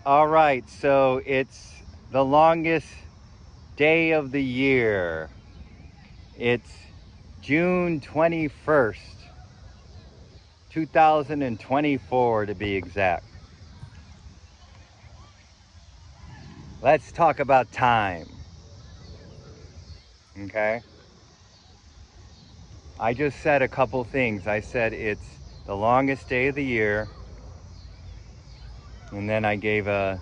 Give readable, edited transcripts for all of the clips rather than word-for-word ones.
All right, so it's the longest day of the year. It's June 21st, 2024 to be exact. Let's talk about time. Okay? I just said a couple things. I said it's the longest day of the year, and then I gave a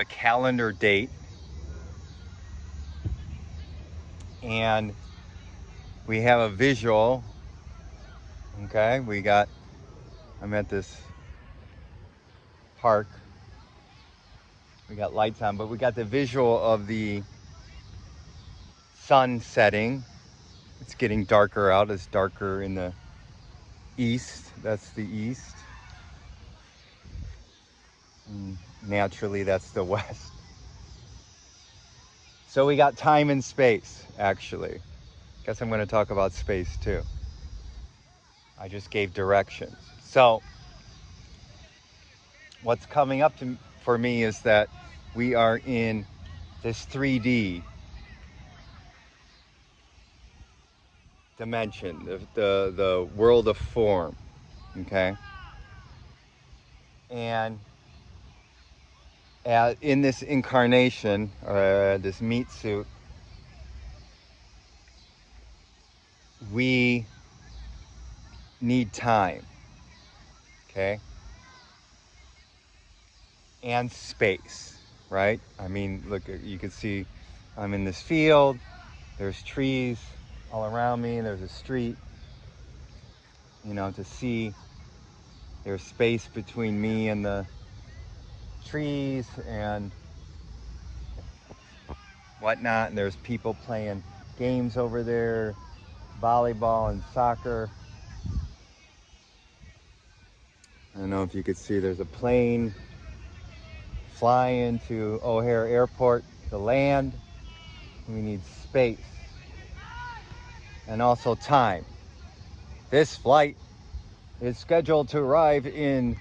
calendar date, and we have a visual. Okay, I'm at this park. We got lights on, but we got the visual of the sun setting. It's getting darker out. It's darker in the east. That's the east. And naturally, that's the west. So we got time and space, actually. Guess I'm going to talk about space too. I just gave directions. So what's coming up for me is that we are in this 3D dimension, the world of form, okay? And in this incarnation, this meat suit, we need time, okay? And space, right? I mean, look, you can see I'm in this field, there's trees all around me, there's a street, to see there's space between me and the trees and whatnot, and there's people playing games over there, volleyball and soccer. I don't know if you could see, there's a plane flying to O'Hare Airport to land. We need space and also time. This flight is scheduled to arrive in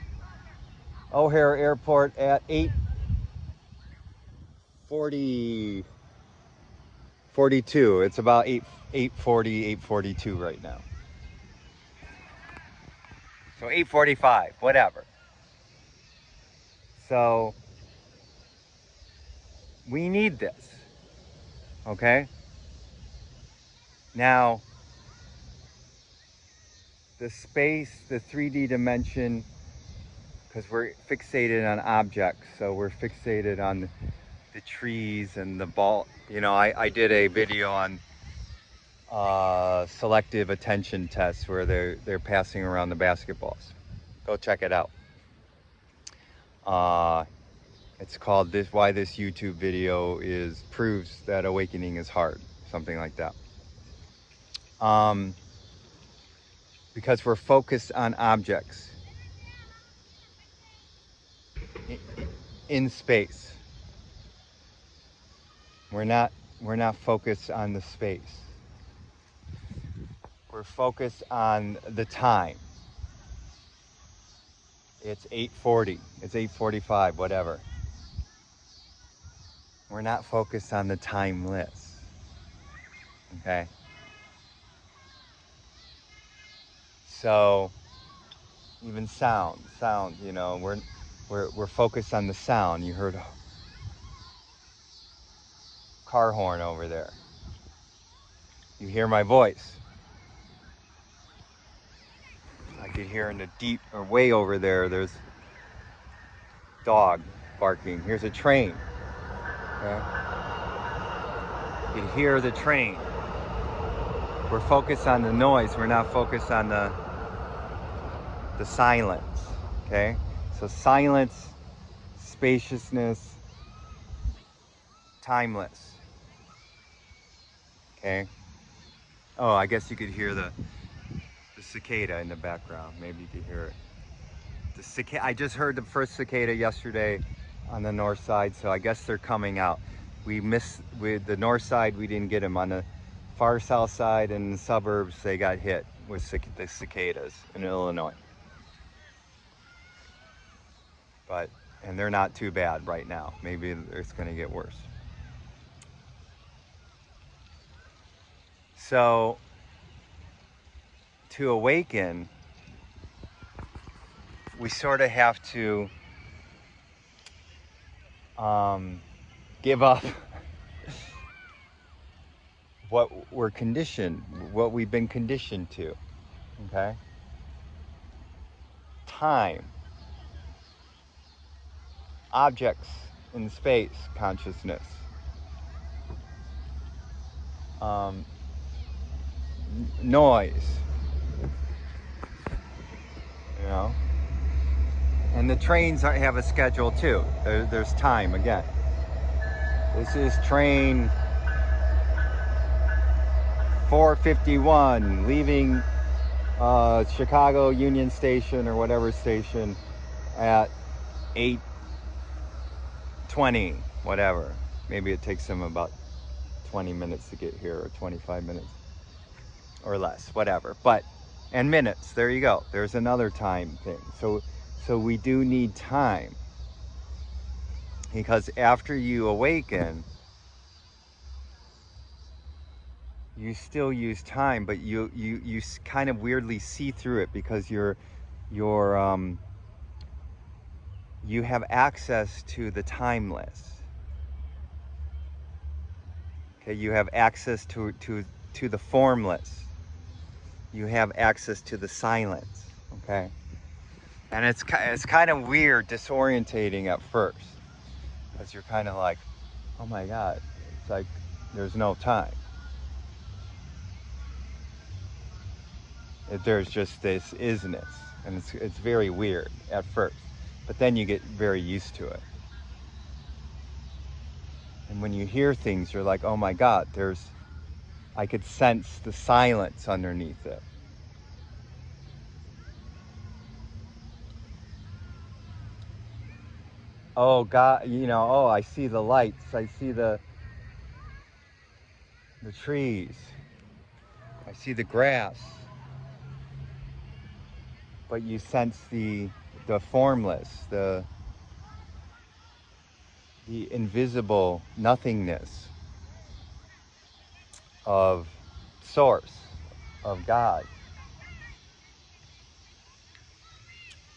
O'Hare Airport at 8:42. It's about 8:42 right now. So 8:45, whatever. So we need this, okay? Now, the space, the 3D dimension, because we're fixated on objects, so we're fixated on the trees and the ball. I did a video on selective attention tests where they're passing around the basketballs. Go check it out. It's called Why This YouTube Video Proves That Awakening is Hard, something like that. Because we're focused on objects in space. We're not focused on the space. We're focused on the time. It's 8:40, it's 8:45, whatever. We're not focused on the timeless, okay? So even sound, we're focused on the sound. You heard a car horn over there. You hear my voice. I could hear in the deep, or way over there, there's dog barking. Here's a train. Okay? You can hear the train. We're focused on the noise. We're not focused on the silence. Okay? So silence, spaciousness, timeless. Okay? Oh, I guess you could hear the cicada in the background. Maybe you could hear it. The cicada. I just heard the first cicada yesterday on the north side, so I guess they're coming out. We missed with the north side. We didn't get them on the far south side and the suburbs. They got hit with the cicadas in Illinois. and they're not too bad right now. Maybe it's going to get worse. So to awaken, we sort of have to give up what we're conditioned, what we've been conditioned to, okay? Time, objects in space, consciousness, noise, you know? And the trains have a schedule too. There's time again. This is train 451 leaving Chicago Union Station or whatever station at 8:20, whatever. Maybe it takes them about 20 minutes to get here, or 25 minutes or less, whatever. But, and minutes, there you go. There's another time thing. So we do need time, because after you awaken, you still use time, but you kind of weirdly see through it, because you have access to the timeless. Okay, you have access to the formless. You have access to the silence. Okay, and it's kind of weird, disorientating at first, because you're kind of like, oh my God, it's like there's no time. There's just this isness, and it's very weird at first, but then you get very used to it. And when you hear things, you're like, oh my God, I could sense the silence underneath it. Oh God, oh, I see the lights, I see the trees, I see the grass. But you sense the formless, the invisible nothingness of Source, of God.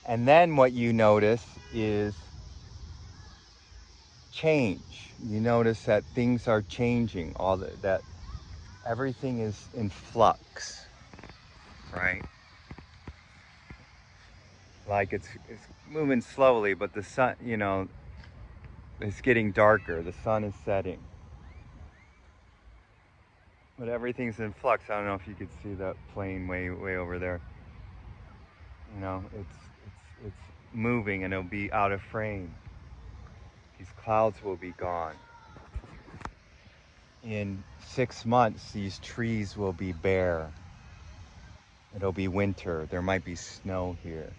And then what you notice is change. You notice that things are changing, that everything is in flux, right? Like it's moving slowly, but the sun, it's getting darker. The sun is setting. But everything's in flux. I don't know if you could see that plane way over there. It's moving, and it'll be out of frame. These clouds will be gone. In 6 months, these trees will be bare. It'll be winter. There might be snow here,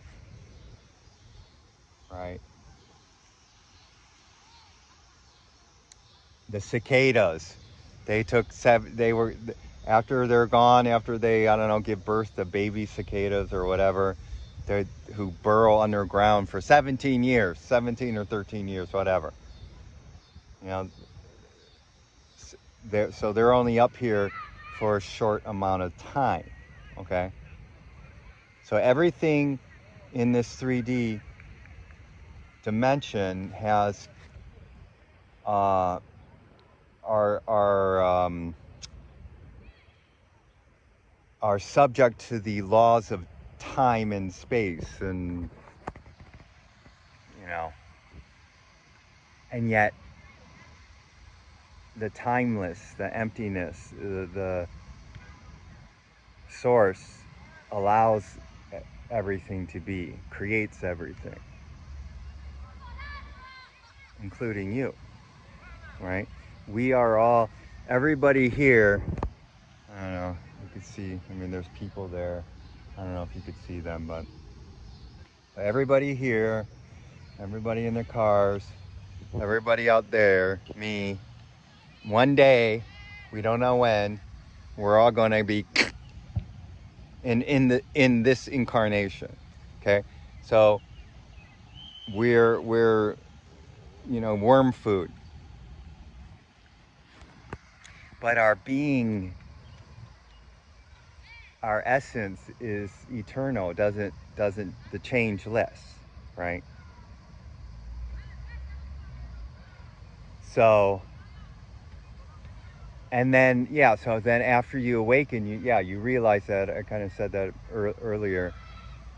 right? The cicadas, after they're gone, after they, I don't know, give birth to baby cicadas or whatever, who burrow underground for 17 or 13 years, whatever. They're only up here for a short amount of time, okay? So everything in this 3D dimension has are subject to the laws of time and space, and and yet the timeless, the emptiness, the Source allows everything to be, creates everything, including you, right? We are all, everybody here, I don't know, you could see, there's people there. I don't know if you could see them, but everybody here, everybody in their cars, everybody out there, me, one day, we don't know when, we're all going to be in this incarnation, okay? So we're you know, worm food. But our being, our essence is eternal, doesn't the changeless, right? So, and then yeah, so then after you awaken, you realize that I kind of said that earlier,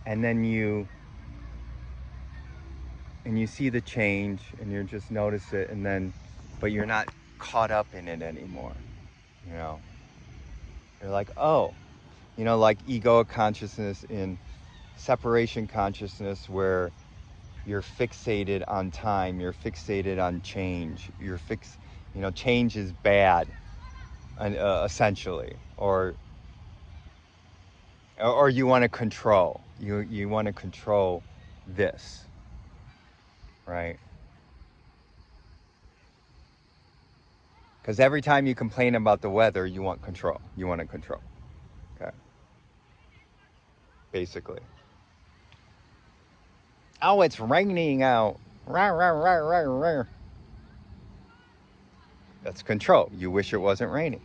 and then you see the change and you just notice it, and then but you're not caught up in it anymore, you know. You're like, oh, you know, like egoic consciousness in separation consciousness, where you're fixated on time, you're fixated on change, you know, change is bad, essentially, or you want to control, you want to control this, right? Because every time you complain about the weather, you want control, you want to control, okay, basically. Oh, it's raining out. Rah, rah, rah, rah, rah. That's control. You wish it wasn't raining,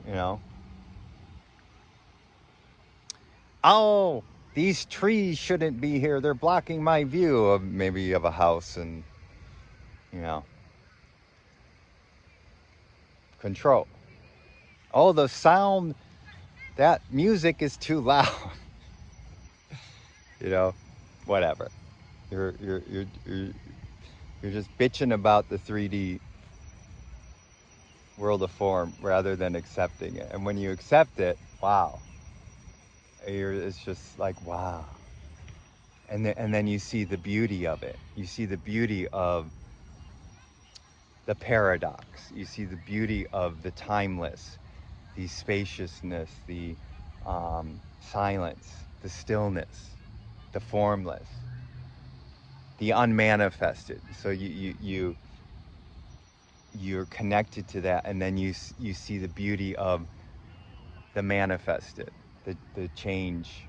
you know. Oh, these trees shouldn't be here. They're blocking my view of maybe of a house, and you know, control. Oh, the sound, that music is too loud. You know, whatever. You're just bitching about the 3D world of form rather than accepting it. And when you accept it, wow, it's just like wow. And then you see the beauty of it. You see the beauty of the paradox. You see the beauty of the timeless, the spaciousness, the silence, the stillness, the formless, the unmanifested. So you're connected to that, and then you see the beauty of the manifested, the change,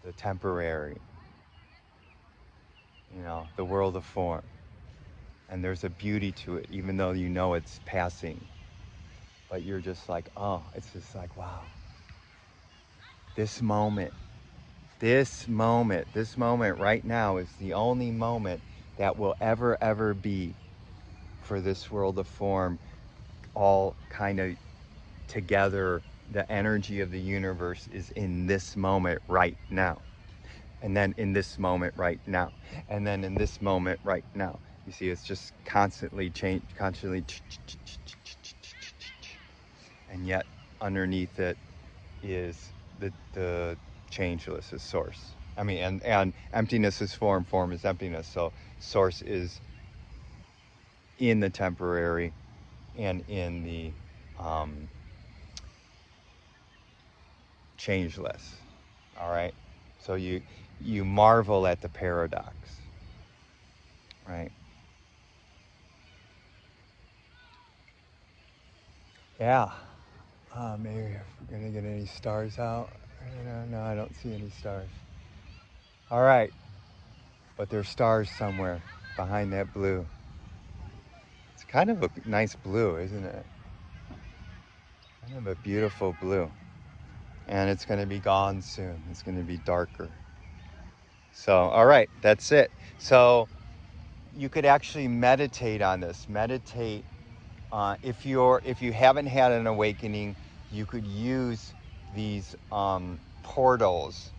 the temporary, you know, the world of form. And there's a beauty to it, even though you know it's passing. But you're just like, oh, it's just like, wow. This moment, this moment right now is the only moment that will ever be for this world of form, all kind of together. The energy of the universe is in this moment right now. And then in this moment right now. And then in this moment right now. You see, it's just constantly change, constantly. And yet underneath it is the changeless is source. I mean, and emptiness is form, form is emptiness. So source is in the temporary and in the changeless. All right. So you marvel at the paradox, right? Yeah. Maybe if we're gonna get any stars out. No, I don't see any stars. All right, but there's stars somewhere behind that blue. It's kind of a nice blue, isn't it? Kind of a beautiful blue. And it's going to be gone soon. It's going to be darker. So, all right, that's it. So you could actually meditate on this. Meditate. If you haven't had an awakening, you could use these portals,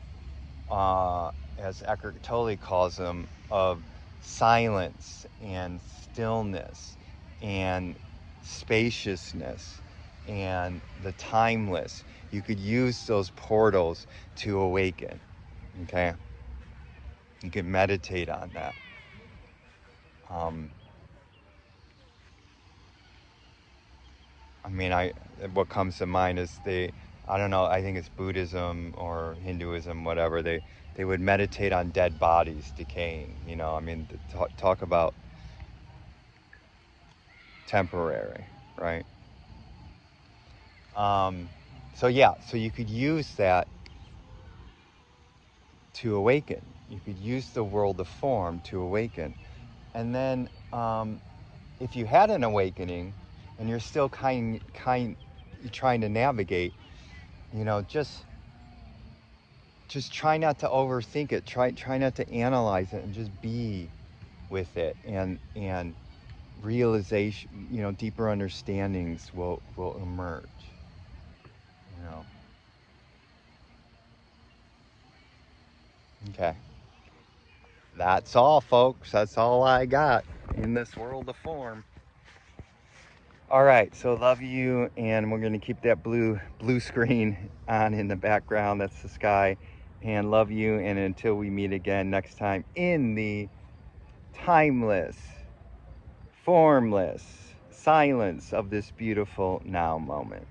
as Eckhart Tolle calls them, of silence and stillness and spaciousness and the timeless. You could use those portals to awaken. Okay, you can meditate on that. I mean, what comes to mind is I don't know, I think it's Buddhism or Hinduism, whatever. They would meditate on dead bodies decaying. You know, I mean, talk about temporary, right? So yeah, so you could use that to awaken. You could use the world of form to awaken. And then if you had an awakening and you're still you're trying to navigate, you know, just try not to overthink it. Try not to analyze it, and just be with it, and realization, you know, deeper understandings will emerge, you know. Okay. That's all, folks. That's all I got in this world of form. All right, so love you, and we're gonna keep that blue screen on in the background. That's the sky, and love you. And until we meet again next time in the timeless, formless silence of this beautiful now moment.